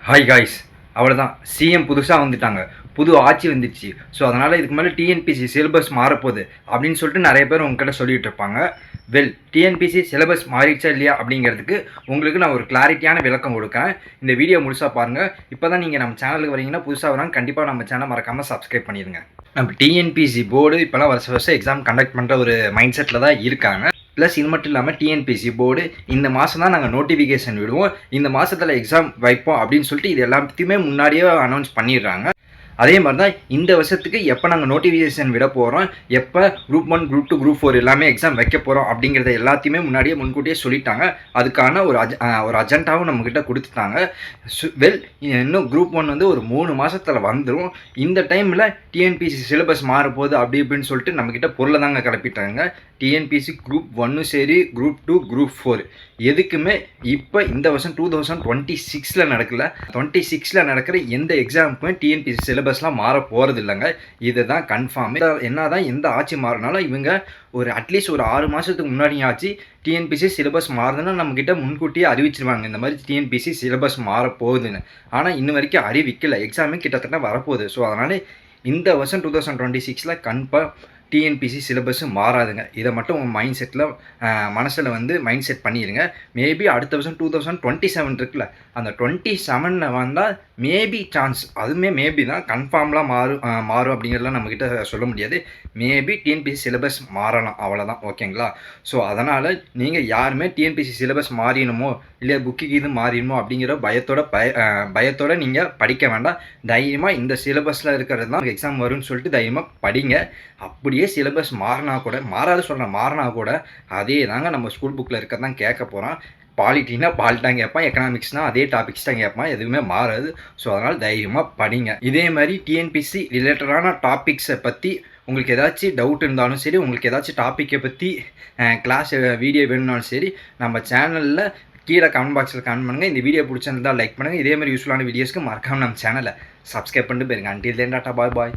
Hi guys, அவ்வளோதான். CM புதுசாக வந்துட்டாங்க, புது ஆட்சி வந்துடுச்சு. ஸோ அதனால் இதுக்கு மேலே டிஎன்பிசி சிலபஸ் மாறப்போகுது அப்படின்னு சொல்லிட்டு நிறைய பேர் உங்ககிட்ட சொல்லிகிட்டு இருப்பாங்க. டிஎன்பிசி சிலபஸ் மாறிடுச்சா இல்லையா அப்படிங்கிறதுக்கு உங்களுக்கு நான் ஒரு கிளாரிட்டியான விளக்கம் கொடுக்குறேன். இந்த வீடியோ முழுசாக பாருங்கள். இப்போ தான் நீங்கள் நம்ம சேனலுக்கு வரீங்கன்னா, புதுசாக வராங்க, கண்டிப்பாக நம்ம சேனல் மறக்காமல் சப்ஸ்கிரைப் பண்ணிடுங்க. நம்ம டிஎன்பிசி போர்டு இப்போலாம் வருஷம் எக்ஸாம் கண்டக்ட் பண்ணுற ஒரு மைண்ட் செட்டில் தான் இருக்காங்க. ப்ளஸ் இது மட்டும் இல்லாமல் டிஎன்பிசி போர்டு இந்த மாதம் தான் நாங்கள் நோட்டிஃபிகேஷன் விடுவோம், இந்த மாதத்தில் எக்ஸாம் வைப்போம் அப்படின்னு சொல்லிட்டு இது எல்லாத்தையுமே முன்னாடியே அனௌன்ஸ் பண்ணிடுறாங்க. அதே மாதிரி தான் இந்த வருஷத்துக்கு எப்போ நாங்கள் நோட்டிஃபிகேஷன் விட போகிறோம், எப்போ குரூப் 1, குரூப் 2, குரூப் 4 எல்லாமே எக்ஸாம் வைக்க போகிறோம் அப்படிங்கிறத எல்லாத்தையுமே முன்கூட்டியே சொல்லிட்டாங்க. அதுக்கான ஒரு அஜெண்டாவும் நம்மக்கிட்ட கொடுத்துட்டாங்க. இன்னும் குரூப் 1 வந்து ஒரு 3 மாதத்தில் வந்துடும். இந்த டைமில் டிஎன்பிசி சிலபஸ் மாறப்போகுது அப்படி இப்படின்னு சொல்லிட்டு நம்மக்கிட்ட பொருளை தாங்க கிளப்பிட்டாங்க. டிஎன்பிசி குரூப் 1 சரி, குரூப் 2, குரூப் 4 எதுக்குமே இப்போ இந்த வருஷம் 2026 நடக்கல. 26 நடக்கிற எந்த எக்ஸாமுக்குமே டிஎன்பிசி சிலபஸ்லாம் மாற போகிறது இல்லைங்க. இதுதான் கன்ஃபார்ம். என்ன தான் எந்த ஆட்சி மாறினாலும் இவங்க அட்லீஸ்ட் ஒரு 6 மாதத்துக்கு முன்னாடியாச்சு டிஎன்பிசி சிலபஸ் மாறுதுன்னா நம்மக்கிட்ட முன்கூட்டியே அறிவிச்சிருவாங்க, இந்த மாதிரி டிஎன்பிசி சிலபஸ் மாற போகுதுன்னு. ஆனால் இன்ன வரைக்கும் அறிவிக்கலை. எக்ஸாமே கிட்டத்தட்ட வரப்போகுது. ஸோ அதனால் இந்த வருஷம் 2026 கன்ஃபார்ம் டிஎன்பிசி சிலபஸ் மாறாதுங்க. இதை மட்டும் உங்கள் மனசில் மைண்ட் செட் பண்ணிடுங்க. மேபி அடுத்த வருஷம் 2027 இருக்குல்ல, அந்த 27 வந்தால் மேபி சான்ஸ், அதுவுமே மேபி தான், கன்ஃபார்ம்லாம் மாறும் அப்படிங்கிறதுலாம் நம்மக்கிட்ட சொல்ல முடியாது. மேபி டிஎன்பிசி சிலபஸ் மாறலாம், அவ்வளோதான். ஓகேங்களா? ஸோ அதனால் நீங்கள் யாருமே டிஎன்பிசி சிலபஸ் மாறிடணுமோ இல்லை புக்குக்கு இது மாறிடணுமோ அப்படிங்கிற பயத்தோட நீங்கள் படிக்க வேண்டாம். தைரியமாக இந்த சிலபஸில் இருக்கிறது தான் எக்ஸாம் வரும்னு சொல்லிட்டு தைரியமாக படிங்க. அப்படியே சிலபஸ் மாறினா கூட அதே தாங்க நம்ம ஸ்கூல் புக்கில் இருக்கிறது தான் கேட்க போகிறோம். பாலிட்டினா பாலிட்டாங்க கேட்பான், எக்கனாமிக்ஸ்னால் அதே டாபிக்ஸ் தான் கேட்பான், எதுவுமே மாறாது. ஸோ அதனால் தைரியமாக படிங்க. இதே மாதிரி டிஎன்பிசி ரிலேட்டடான டாபிக்ஸை பற்றி உங்களுக்கு ஏதாச்சும் டவுட் இருந்தாலும் சரி, உங்களுக்கு ஏதாச்சும் டாப்பிக்கை பற்றி கிளாஸ் வீடியோ வேணும்னாலும் சரி, நம்ம சேனலில் கீழே கமெண்ட் பாக்ஸில் கமெண்ட் பண்ணுங்கள். இந்த வீடியோ பிடிச்சிருந்தால் லைக் பண்ணுங்கள். இதே மாதிரி யூஸ்ஃபுல்லான வீடியோஸ்க்கு மறக்காமல் நம்ம சேனலை சப்ஸ்கிரைப் பண்ணிட்டு போயிருங்க. அன்டில் தென் டாட்டா, பாய் பாய்.